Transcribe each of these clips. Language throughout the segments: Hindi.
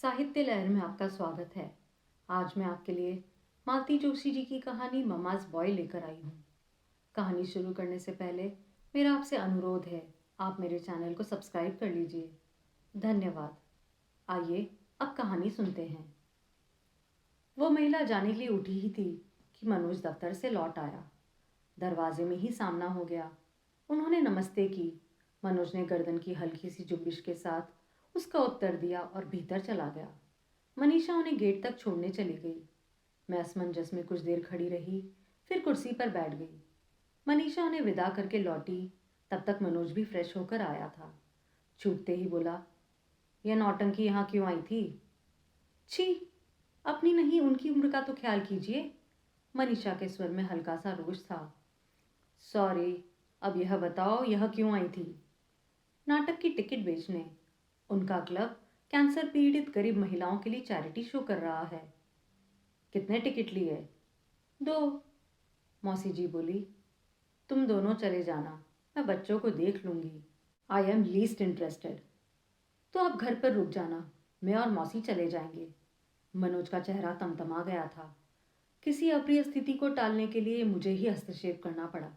साहित्य लहर में आपका स्वागत है। आज मैं आपके लिए मालती जोशी जी की कहानी ममाज बॉय लेकर आई हूँ। कहानी शुरू करने से पहले मेरा आपसे अनुरोध है, आप मेरे चैनल को सब्सक्राइब कर लीजिए। धन्यवाद। आइए अब कहानी सुनते हैं। वो महिला जाने के लिए उठी ही थी कि मनोज दफ्तर से लौट आया। दरवाजे में ही सामना हो गया। उन्होंने नमस्ते की। मनोज ने गर्दन की हल्की सी जुम्बिश के साथ उसका उत्तर दिया और भीतर चला गया। मनीषा उन्हें गेट तक छोड़ने चली गई। मैं असमंजस में कुछ देर खड़ी रही, फिर कुर्सी पर बैठ गई। मनीषा उन्हें विदा करके लौटी। तब तक मनोज भी फ्रेश होकर आया था। छूटते ही बोला, यह नौटंकी यहाँ क्यों आई थी? छी, अपनी नहीं उनकी उम्र का तो ख्याल कीजिए। मनीषा के स्वर में हल्का सा रोष था। सॉरी, अब यह बताओ यह क्यों आई थी? नाटक की टिकट बेचने। उनका क्लब कैंसर पीड़ित गरीब महिलाओं के लिए चैरिटी शो कर रहा है। कितने टिकट लिए? 2। मौसी जी बोली, तुम दोनों चले जाना, मैं बच्चों को देख लूंगी। I am least interested. तो आप घर पर रुक जाना, मैं और मौसी चले जाएंगे। मनोज का चेहरा तमतमा गया था। किसी अप्रिय स्थिति को टालने के लिए मुझे ही हस्तक्षेप करना पड़ा।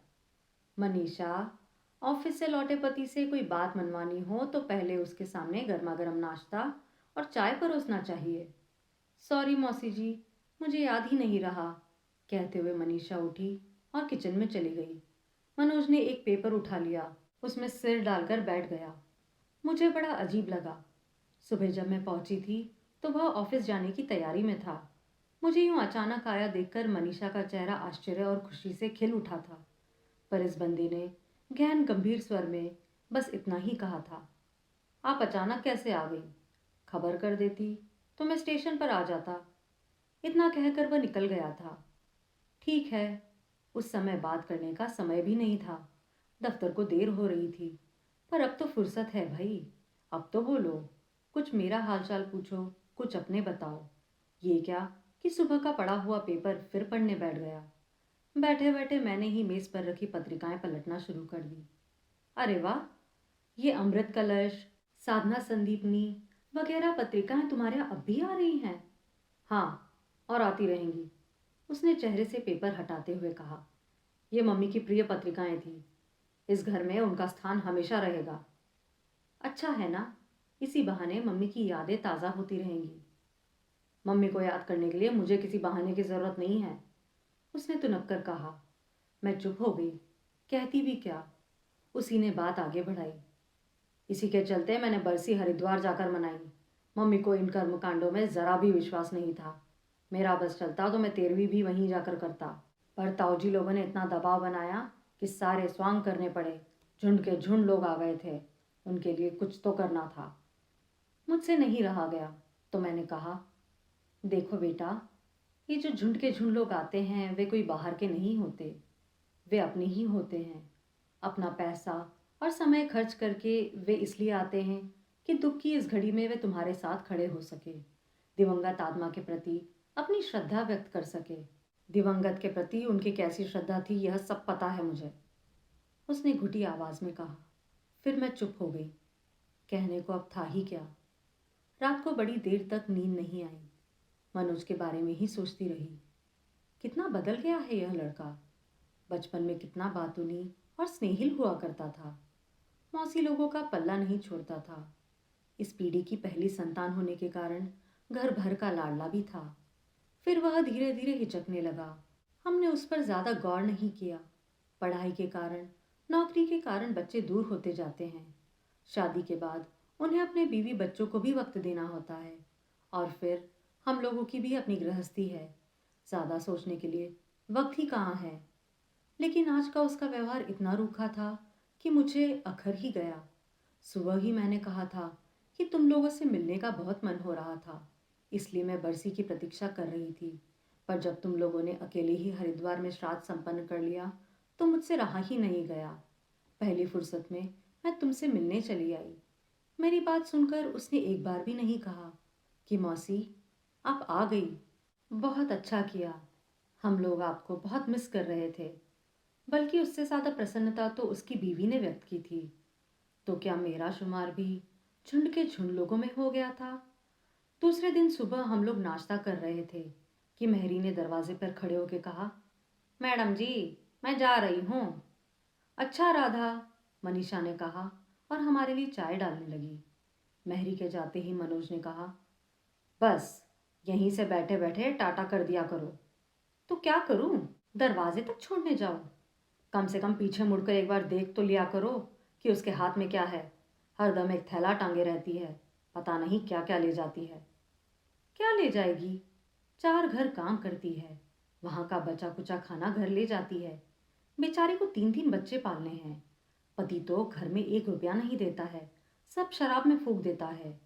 मनीषा, ऑफिस से लौटे पति से कोई बात मनवानी हो तो पहले उसके सामने गर्मा गर्म नाश्ता और चाय परोसना चाहिए। सॉरी मौसी जी, मुझे याद ही नहीं रहा, कहते हुए मनीषा उठी और किचन में चली गई। मनोज ने एक पेपर उठा लिया, उसमें सिर डालकर बैठ गया। मुझे बड़ा अजीब लगा। सुबह जब मैं पहुंची थी तो वह ऑफिस जाने की तैयारी में था। मुझे यूं अचानक आया देखकर मनीषा का चेहरा आश्चर्य और खुशी से खिल उठा था। पर इस बंदी ने गहन गंभीर स्वर में बस इतना ही कहा था, आप अचानक कैसे आ गई? खबर कर देती तो मैं स्टेशन पर आ जाता। इतना कहकर वह निकल गया था। ठीक है, उस समय बात करने का समय भी नहीं था। दफ्तर को देर हो रही थी। पर अब तो फुर्सत है भाई, अब तो बोलो, कुछ मेरा हालचाल पूछो, कुछ अपने बताओ। ये क्या कि सुबह का पड़ा हुआ पेपर फिर पढ़ने बैठ गया। बैठे बैठे मैंने ही मेज पर रखी पत्रिकाएं पलटना शुरू कर दी। अरे वाह, ये अमृत कलश, साधना संदीपनी वगैरह पत्रिकाएं तुम्हारे यहाँ अब भी आ रही हैं? हाँ, और आती रहेंगी। उसने चेहरे से पेपर हटाते हुए कहा, ये मम्मी की प्रिय पत्रिकाएं थी। इस घर में उनका स्थान हमेशा रहेगा। अच्छा है ना, इसी बहाने मम्मी की यादें ताज़ा होती रहेंगी। मम्मी को याद करने के लिए मुझे किसी बहाने की ज़रूरत नहीं है, उसने तुनक कर कहा। मैं चुप हो गई। कहती भी क्या? उसी ने बात आगे बढ़ाई। इसी के चलते मैंने बरसी हरिद्वार जाकर मनाई। मम्मी को इन कर्मकांडों में ज़रा भी विश्वास नहीं था। मेरा बस चलता तो मैं 13वीं भी वहीं जाकर करता। पर ताऊजी लोगों ने इतना दबाव बनाया कि सारे स्वांग करने पड़े। झुंड के झुंड लोग आ गए थे। उनके लिए कुछ तो करना था। मुझसे नहीं रहा गया तो मैंने कहा, देखो बेटा, ये जो झुंड के झुंड लोग आते हैं वे कोई बाहर के नहीं होते। वे अपने ही होते हैं। अपना पैसा और समय खर्च करके वे इसलिए आते हैं कि दुख की इस घड़ी में वे तुम्हारे साथ खड़े हो सके, दिवंगत आत्मा के प्रति अपनी श्रद्धा व्यक्त कर सके। दिवंगत के प्रति उनकी कैसी श्रद्धा थी यह सब पता है मुझे, उसने घुटी आवाज में कहा। फिर मैं चुप हो गई। कहने को अब था ही क्या। रात को बड़ी देर तक नींद नहीं आई। मनोज के बारे में ही सोचती रही। कितना बदल गया है यह लड़का। बचपन में कितना बातूनी और स्नेहिल हुआ करता था। मौसी लोगों का पल्ला नहीं छोड़ता था। इस पीढ़ी की पहली संतान होने के कारण घर भर का लाडला भी था। फिर वह धीरे धीरे हिचकने लगा। हमने उस पर ज़्यादा गौर नहीं किया। पढ़ाई के कारण, नौकरी के कारण बच्चे दूर होते जाते हैं। शादी के बाद उन्हें अपने बीवी बच्चों को भी वक्त देना होता है। और फिर हम लोगों की भी अपनी गृहस्थी है। ज़्यादा सोचने के लिए वक्त ही कहाँ है। लेकिन आज का उसका व्यवहार इतना रूखा था कि मुझे अखर ही गया। सुबह ही मैंने कहा था कि तुम लोगों से मिलने का बहुत मन हो रहा था, इसलिए मैं बरसी की प्रतीक्षा कर रही थी। पर जब तुम लोगों ने अकेले ही हरिद्वार में श्राद्ध संपन्न कर लिया तो मुझसे रहा ही नहीं गया। पहली फुर्सत में मैं तुमसे मिलने चली आई। मेरी बात सुनकर उसने एक बार भी नहीं कहा कि मौसी आप आ गई। बहुत अच्छा किया। हम लोग आपको बहुत मिस कर रहे थे। बल्कि उससे ज़्यादा प्रसन्नता तो उसकी बीवी ने व्यक्त की थी। तो क्या मेरा शुमार भी झुंड के झुंड लोगों में हो गया था? दूसरे दिन सुबह हम लोग नाश्ता कर रहे थे कि मेहरी ने दरवाजे पर खड़े होकर कहा, मैडम जी, मैं जा रही हूँ। अच्छा राधा, मनीषा ने कहा और हमारे लिए चाय डालने लगी। मेहरी के जाते ही मनोज ने कहा, बस यहीं से बैठे बैठे टाटा कर दिया करो। तो क्या करूं, दरवाजे तक छोड़ने जाऊं? कम से कम पीछे मुड़कर एक बार देख तो लिया करो कि उसके हाथ में क्या है। हरदम एक थैला टांगे रहती है, पता नहीं क्या क्या ले जाती है। क्या ले जाएगी? 4 घर काम करती है, वहां का बचा कुचा खाना घर ले जाती है। बेचारी को 3 3 बच्चे पालने हैं। पति तो घर में 1 रुपया नहीं देता है, सब शराब में फूंक देता है।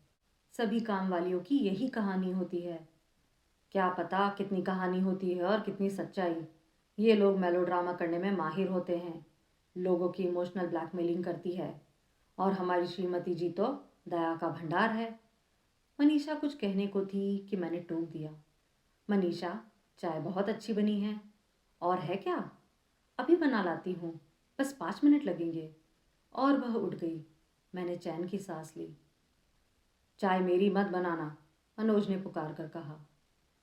सभी काम वालियों की यही कहानी होती है। क्या पता कितनी कहानी होती है और कितनी सच्चाई। ये लोग मेलोड्रामा करने में माहिर होते हैं, लोगों की इमोशनल ब्लैकमेलिंग करती है। और हमारी श्रीमती जी तो दया का भंडार है। मनीषा कुछ कहने को थी कि मैंने टोक दिया। मनीषा, चाय बहुत अच्छी बनी है। और है क्या? अभी बना लाती हूँ, बस 5 मिनट लगेंगे। और वह उठ गई। मैंने चैन की सांस ली। चाय मेरी मत बनाना, मनोज ने पुकार कर कहा।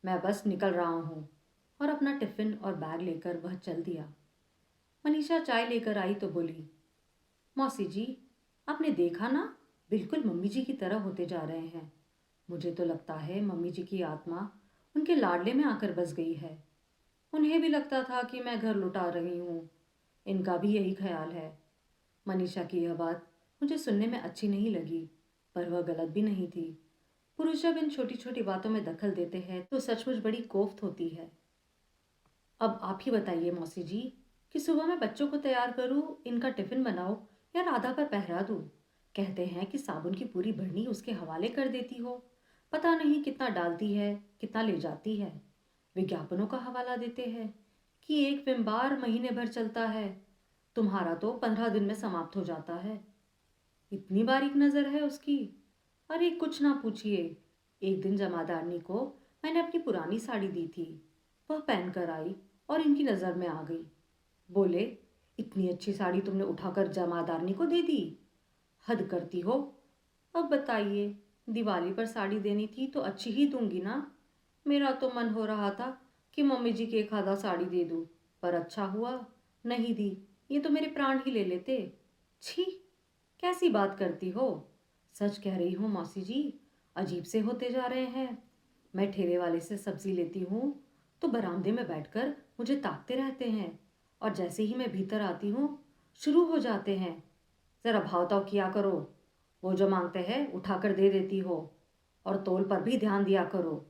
मैं बस निकल रहा हूँ। और अपना टिफिन और बैग लेकर वह चल दिया। मनीषा चाय लेकर आई तो बोली, मौसी जी, आपने देखा ना, बिल्कुल मम्मी जी की तरह होते जा रहे हैं। मुझे तो लगता है मम्मी जी की आत्मा उनके लाडले में आकर बस गई है। उन्हें भी लगता था कि मैं घर लुटा रही हूँ। इनका भी यही ख्याल है। मनीषा की यह बात मुझे सुनने में अच्छी नहीं लगी, पर वह गलत भी नहीं थी। पुरुष जब इन छोटी छोटी बातों में दखल देते हैं तो सचमुच बड़ी कोफ्त होती है। अब आप ही बताइए मौसी जी, कि सुबह मैं बच्चों को तैयार करूं, इनका टिफिन बनाऊं या राधा पर पहरा दूं। कहते हैं कि साबुन की पूरी भरनी उसके हवाले कर देती हो। पता नहीं कितना डालती है, कितना ले जाती है। विज्ञापनों का हवाला देते हैं कि एक विम बार महीने भर चलता है, तुम्हारा तो 15 दिन में समाप्त हो जाता है। इतनी बारीक नजर है उसकी। अरे कुछ ना पूछिए। एक दिन जमादारनी को मैंने अपनी पुरानी साड़ी दी थी, वह पहन कर आई और इनकी नज़र में आ गई। बोले, इतनी अच्छी साड़ी तुमने उठाकर जमादारनी को दे दी? हद करती हो। अब बताइए, दिवाली पर साड़ी देनी थी तो अच्छी ही दूंगी ना। मेरा तो मन हो रहा था कि मम्मी जी की एक आधा साड़ी दे दूं, पर अच्छा हुआ नहीं दी, ये तो मेरे प्राण ही ले लेते। छी, कैसी बात करती हो? सच कह रही हूँ मौसी जी, अजीब से होते जा रहे हैं। मैं ठेले वाले से सब्जी लेती हूँ तो बरामदे में बैठकर मुझे ताकते रहते हैं, और जैसे ही मैं भीतर आती हूँ शुरू हो जाते हैं, जरा भाव ताव किया करो। वो जो मांगते हैं उठाकर दे देती हो, और तोल पर भी ध्यान दिया करो।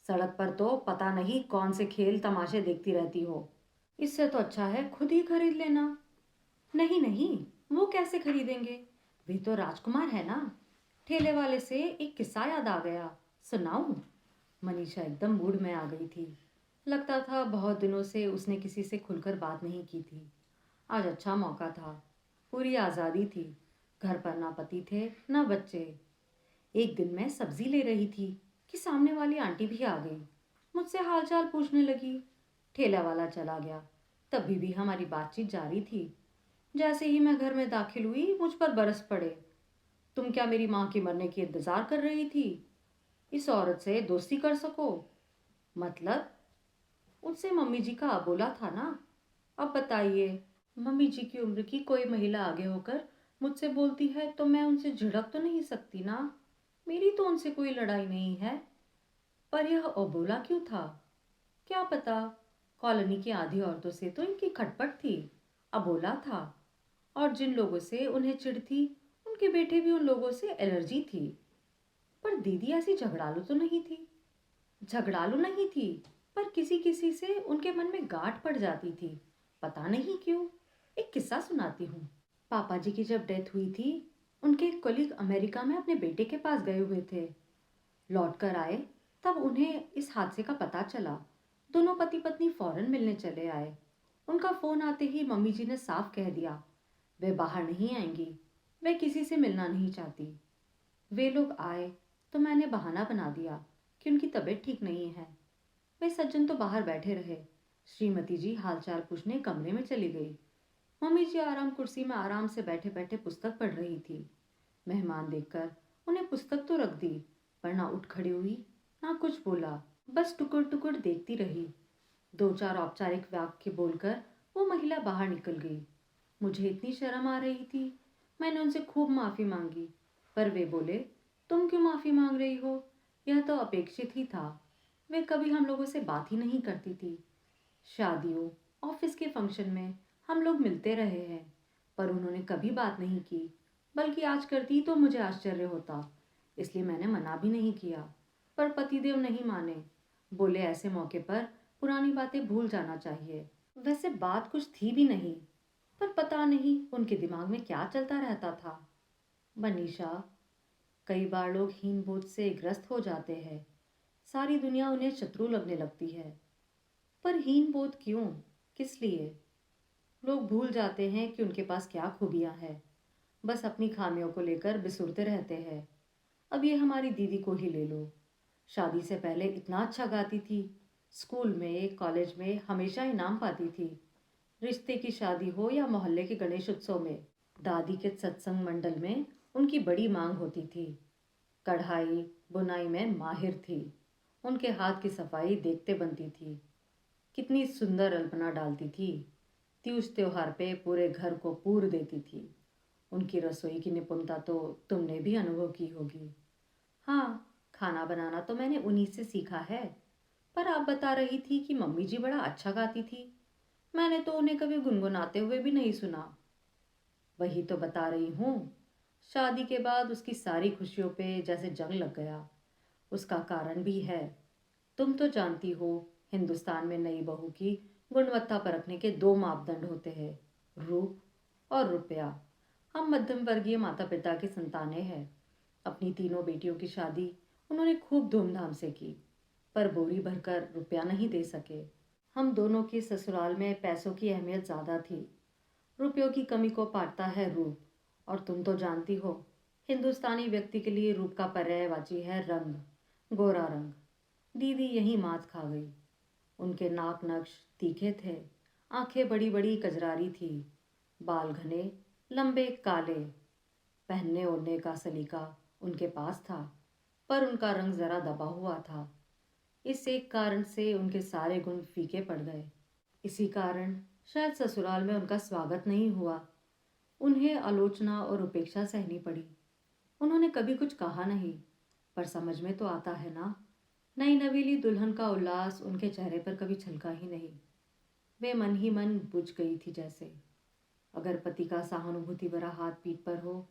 सड़क पर तो पता नहीं कौन से खेल तमाशे देखती रहती हो। इससे तो अच्छा है खुद ही खरीद लेना। नहीं नहीं, वो कैसे खरीदेंगे? वे तो राजकुमार है ना। ठेले वाले से एक किस्सा याद आ गया, सुनाऊं? मनीषा एकदम मूड में आ गई थी। लगता था बहुत दिनों से उसने किसी से खुलकर बात नहीं की थी। आज अच्छा मौका था, पूरी आज़ादी थी। घर पर ना पति थे ना बच्चे। एक दिन मैं सब्जी ले रही थी कि सामने वाली आंटी भी आ गई। मुझसे हालचाल पूछने लगी। ठेला वाला चला गया, तभी भी हमारी बातचीत जारी थी। जैसे ही मैं घर में दाखिल हुई मुझ पर बरस पड़े। तुम क्या मेरी माँ के मरने की इंतजार कर रही थी? इस औरत से दोस्ती कर सको? मतलब? उससे मम्मी जी का अबोला था ना। अब बताइए, मम्मी जी की उम्र की कोई महिला आगे होकर मुझसे बोलती है तो मैं उनसे झिड़क तो नहीं सकती ना। मेरी तो उनसे कोई लड़ाई नहीं है। पर यह अबोला क्यों था? क्या पता। कॉलोनी की आधी औरतों से तो इनकी खटपट थी। अबोला था। और जिन लोगों से उन्हें चिढ़ थी, उनके बेटे भी उन लोगों से एलर्जी थी। पर दीदी ऐसी झगड़ालू तो नहीं थी। झगड़ालू नहीं थी, पर किसी किसी से उनके मन में गांठ पड़ जाती थी, पता नहीं क्यों। एक किस्सा सुनाती हूँ। पापा जी की जब डेथ हुई थी, उनके एक कोलीग अमेरिका में अपने बेटे के पास गए हुए थे। लौट कर आए तब उन्हें इस हादसे का पता चला। दोनों पति पत्नी फौरन मिलने चले आए। उनका फोन आते ही मम्मी जी ने साफ कह दिया, वे बाहर नहीं आएंगी, वे किसी से मिलना नहीं चाहती। वे लोग आए तो मैंने बहाना बना दिया कि उनकी तबीयत ठीक नहीं है। वे सज्जन तो बाहर बैठे रहे। श्रीमती जी हालचाल पूछने कमरे में चली गई। मम्मी जी आराम कुर्सी में आराम से बैठे बैठे पुस्तक पढ़ रही थी। मेहमान देखकर उन्हें पुस्तक तो रख दी, पर ना उठ खड़ी हुई ना कुछ बोला, बस टुकुर टुकुर देखती रही। दो चार औपचारिक वाक्य बोलकर वो महिला बाहर निकल गई। मुझे इतनी शर्म आ रही थी, मैंने उनसे खूब माफ़ी मांगी, पर वे बोले, तुम क्यों माफ़ी मांग रही हो, यह तो अपेक्षित ही था। वे कभी हम लोगों से बात ही नहीं करती थी। शादियों, ऑफिस के फंक्शन में हम लोग मिलते रहे हैं, पर उन्होंने कभी बात नहीं की, बल्कि आज करती तो मुझे आश्चर्य होता, इसलिए मैंने मना भी नहीं किया। पर पतिदेव नहीं माने, बोले ऐसे मौके पर पुरानी बातें भूल जाना चाहिए। वैसे बात कुछ थी भी नहीं, पर पता नहीं उनके दिमाग में क्या चलता रहता था। मनीषा, कई बार लोग हीन बोध से ग्रस्त हो जाते हैं, सारी दुनिया उन्हें शत्रु लगने लगती है। पर हीन बोध क्यों, किस लिए? लोग भूल जाते हैं कि उनके पास क्या खूबियां हैं, बस अपनी खामियों को लेकर बिसुरते रहते हैं। अब ये हमारी दीदी को ही ले लो, शादी से पहले इतना अच्छा गाती थी, स्कूल में कॉलेज में हमेशा इनाम पाती थी। रिश्ते की शादी हो या मोहल्ले के गणेश उत्सव में, दादी के सत्संग मंडल में उनकी बड़ी मांग होती थी। कढ़ाई बुनाई में माहिर थी, उनके हाथ की सफाई देखते बनती थी। कितनी सुंदर अल्पना डालती थी, तीज त्योहार पे पूरे घर को पूर देती थी। उनकी रसोई की निपुणता तो तुमने भी अनुभव की होगी। हाँ, खाना बनाना तो मैंने उन्हीं से सीखा है। पर आप बता रही थी कि मम्मी जी बड़ा अच्छा गाती थी, मैंने तो उन्हें कभी गुनगुनाते हुए भी नहीं सुना। वही तो बता रही हूँ, शादी के बाद उसकी सारी खुशियों पे जैसे जंग लग गया। उसका कारण भी है। तुम तो जानती हो, हिंदुस्तान में नई बहू की गुणवत्ता परखने के दो मापदंड होते हैं, रूप और रुपया। हम मध्यम वर्गीय माता पिता की संतानें हैं। अपनी तीनों बेटियों की शादी उन्होंने खूब धूमधाम से की, पर बोरी भरकर रुपया नहीं दे सके। हम दोनों की ससुराल में पैसों की अहमियत ज़्यादा थी, रुपयों की कमी को पाटता है रूप। और तुम तो जानती हो, हिंदुस्तानी व्यक्ति के लिए रूप का पर्यायवाची है रंग, गोरा रंग। दीदी यही मात खा गई। उनके नाक नक्श तीखे थे, आंखें बड़ी बड़ी कजरारी थी, बाल घने लंबे काले। पहनने ओढ़ने का सलीका उनके पास था, पर उनका रंग जरा दबा हुआ था। इस एक कारण से उनके सारे गुण फीके पड़ गए। इसी कारण शायद ससुराल में उनका स्वागत नहीं हुआ। उन्हें आलोचना और उपेक्षा सहनी पड़ी। उन्होंने कभी कुछ कहा नहीं, पर समझ में तो आता है ना। नई नवेली दुल्हन का उल्लास उनके चेहरे पर कभी छलका ही नहीं। वे मन ही मन बुझ गई थी जैसे। अगर पति का सहानुभूति भरा हाथ पीठ पर हो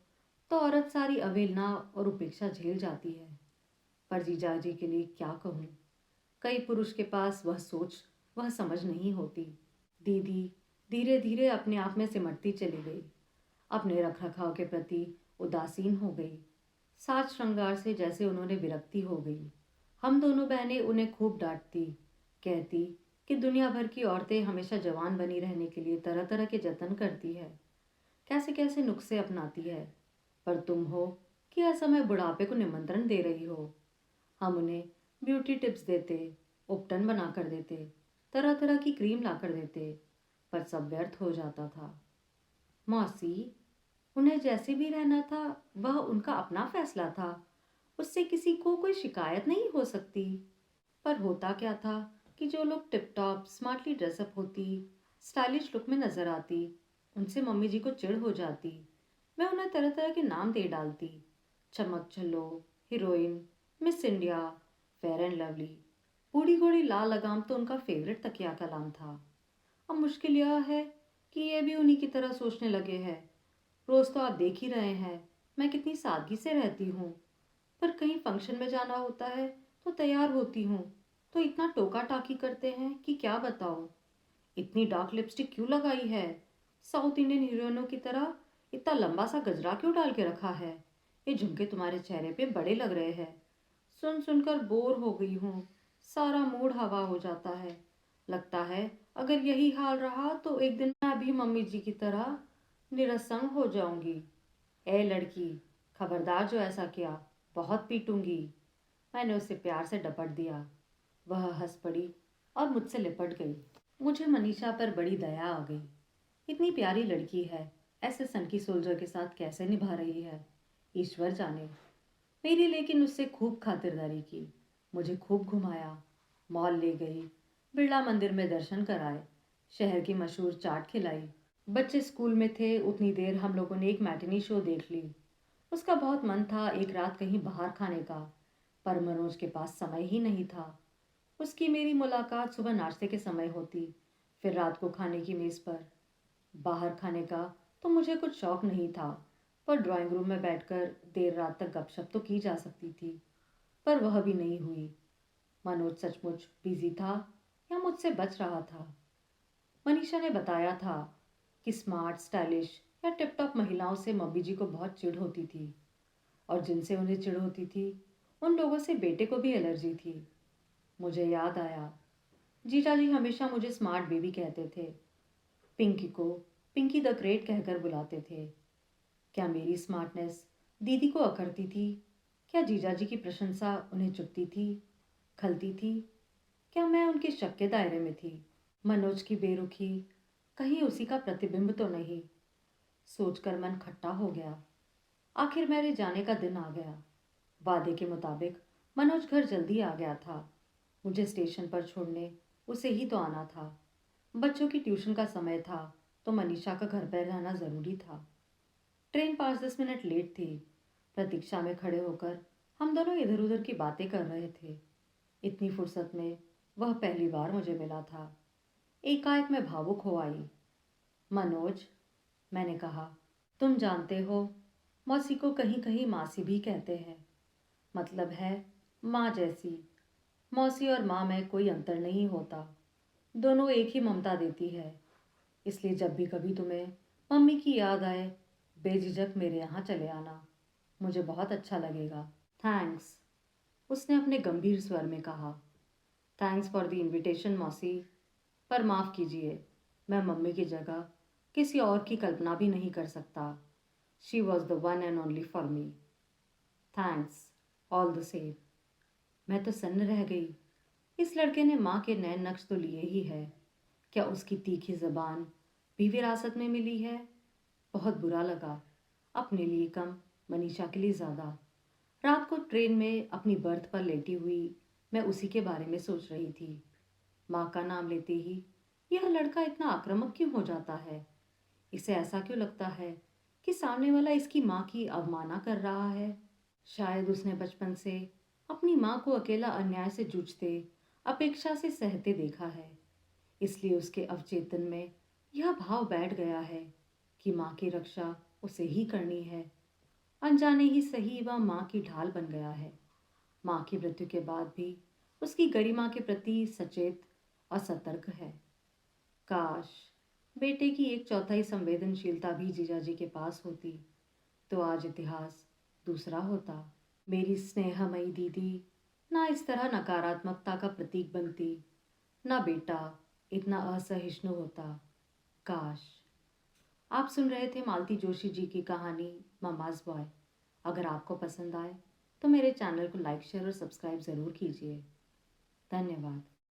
तो औरत सारी अवहेलना और उपेक्षा झेल जाती है। पर जीजाजी के लिए क्या कहूँ, कई पुरुष के पास वह सोच, वह समझ नहीं होती। दीदी धीरे धीरे अपने आप में सिमटती चली गई, अपने रख रखाव के प्रति उदासीन हो गई। साज श्रृंगार से जैसे उन्होंने विरक्ति हो गई। हम दोनों बहनें उन्हें खूब डांटती, कहती कि दुनिया भर की औरतें हमेशा जवान बनी रहने के लिए तरह तरह के जतन करती है, कैसे कैसे नुस्खे अपनाती है, पर तुम हो कि असमय बुढ़ापे को निमंत्रण दे रही हो। हम उन्हें ब्यूटी टिप्स देते, उपटन बना कर देते, तरह तरह की क्रीम ला कर देते, पर सब व्यर्थ हो जाता था। मौसी, उन्हें जैसे भी रहना था वह उनका अपना फैसला था, उससे किसी को कोई शिकायत नहीं हो सकती। पर होता क्या था कि जो लोग टिप टॉप स्मार्टली ड्रेसअप होती, स्टाइलिश लुक में नजर आती, उनसे मम्मी जी को चिढ़ हो जाती। मैं उन्हें तरह तरह के नाम दे डालती, चमक छल्लो, heroine, Miss India, Fair and Lovely. बूढ़ी घोड़ी लाल लगाम तो उनका फेवरेट तकिया का नाम था। अब मुश्किल यह है कि ये भी उन्हीं की तरह सोचने लगे हैं। रोज तो आप देख ही रहे हैं मैं कितनी सादगी से रहती हूँ, पर कहीं फंक्शन में जाना होता है तो तैयार होती हूँ तो इतना टोका टाकी करते हैं कि क्या बताओ। इतनी डार्क लिपस्टिक क्यों लगाई है, साउथ इंडियन हीरोइनों की तरह इतना लंबा सा गजरा क्यों डाल के रखा है, ये झुमके तुम्हारे चेहरे पे बड़े लग रहे हैं। सुन सुनकर बोर हो गई हूँ, सारा मूड हवा हो जाता है। लगता है अगर यही हाल रहा तो एक दिन मैं भी मम्मी जी की तरह निरसंग हो जाऊंगी। ए लड़की, खबरदार जो ऐसा किया, बहुत पीटूंगी। मैंने उसे प्यार से डपट दिया। वह हंस पड़ी और मुझसे लिपट गई। मुझे मनीषा पर बड़ी दया आ गई। इतनी प्यारी लड़की है, ऐसे सनकी सोल्जर के साथ कैसे निभा रही है, ईश्वर जाने। मेरी लेकिन उससे खूब खातिरदारी की। मुझे खूब घुमाया, मॉल ले गई, बिरला मंदिर में दर्शन कराए, शहर की मशहूर चाट खिलाई। बच्चे स्कूल में थे उतनी देर हम लोगों ने एक मैटिनी शो देख ली। उसका बहुत मन था एक रात कहीं बाहर खाने का, पर मनोज के पास समय ही नहीं था। उसकी मेरी मुलाकात सुबह नाश्ते के समय होती, फिर रात को खाने की मेज़ पर। बाहर खाने का तो मुझे कुछ शौक नहीं था, पर ड्राइंग रूम में बैठकर देर रात तक गपशप तो की जा सकती थी, पर वह भी नहीं हुई। मनोज सचमुच बिजी था या मुझसे बच रहा था? मनीषा ने बताया था कि स्मार्ट, स्टाइलिश या टिप टॉप महिलाओं से मम्मी जी को बहुत चिढ़ होती थी, और जिनसे उन्हें चिढ़ होती थी उन लोगों से बेटे को भी एलर्जी थी। मुझे याद आया, जीजा जी हमेशा मुझे स्मार्ट बेबी कहते थे। पिंकी को पिंकी द ग्रेट कहकर बुलाते थे। क्या मेरी स्मार्टनेस दीदी को अकड़ती थी? क्या जीजाजी की प्रशंसा उन्हें चुभती थी, खलती थी? क्या मैं उनके शक के दायरे में थी? मनोज की बेरुखी कहीं उसी का प्रतिबिंब तो नहीं? सोचकर मन खट्टा हो गया। आखिर मेरे जाने का दिन आ गया। वादे के मुताबिक मनोज घर जल्दी आ गया था। मुझे स्टेशन पर छोड़ने उसे ही तो आना था। बच्चों की ट्यूशन का समय था, तो मनीषा का घर पर रहना ज़रूरी था। ट्रेन 5-10 मिनट लेट थी। प्रतीक्षा में खड़े होकर हम दोनों इधर उधर की बातें कर रहे थे। इतनी फुर्सत में वह पहली बार मुझे मिला था। एकाएक मैं भावुक हो आई। मनोज, मैंने कहा, तुम जानते हो, मौसी को कहीं कहीं मासी भी कहते हैं। मतलब है माँ जैसी। मौसी और माँ में कोई अंतर नहीं होता, दोनों एक ही ममता देती है। इसलिए जब भी कभी तुम्हें मम्मी की याद आए, बेझिझक मेरे यहाँ चले आना, मुझे बहुत अच्छा लगेगा। थैंक्स, उसने अपने गंभीर स्वर में कहा। थैंक्स फॉर द इनविटेशन मौसी, पर माफ़ कीजिए, मैं मम्मी की जगह किसी और की कल्पना भी नहीं कर सकता। She was the one and only for me. Thanks all the same. मैं तो सन्न रह गई। इस लड़के ने माँ के नैन नक्श तो लिए ही है, क्या उसकी तीखी जबान भी विरासत में मिली है? बहुत बुरा लगा, अपने लिए कम, मनीषा के लिए ज़्यादा। रात को ट्रेन में अपनी बर्थ पर लेटी हुई मैं उसी के बारे में सोच रही थी। माँ का नाम लेते ही यह लड़का इतना आक्रामक क्यों हो जाता है? इसे ऐसा क्यों लगता है कि सामने वाला इसकी माँ की अवमानना कर रहा है? शायद उसने बचपन से अपनी माँ को अकेला अन्याय से जूझते, अपेक्षा से सहते देखा है, इसलिए उसके अवचेतन में यह भाव बैठ गया है कि माँ की रक्षा उसे ही करनी है। अनजाने ही सही वह माँ की ढाल बन गया है। माँ की मृत्यु के बाद भी उसकी गरिमा के प्रति सचेत और सतर्क है। काश बेटे की 1/4 संवेदनशीलता भी जीजाजी के पास होती, तो आज इतिहास दूसरा होता। मेरी स्नेहमयी दीदी ना इस तरह नकारात्मकता का प्रतीक बनती, ना बेटा इतना असहिष्णु होता। काश। आप सुन रहे थे मालती जोशी जी की कहानी ममाज बॉय। अगर आपको पसंद आए तो मेरे चैनल को लाइक, शेयर और सब्सक्राइब ज़रूर कीजिए। धन्यवाद।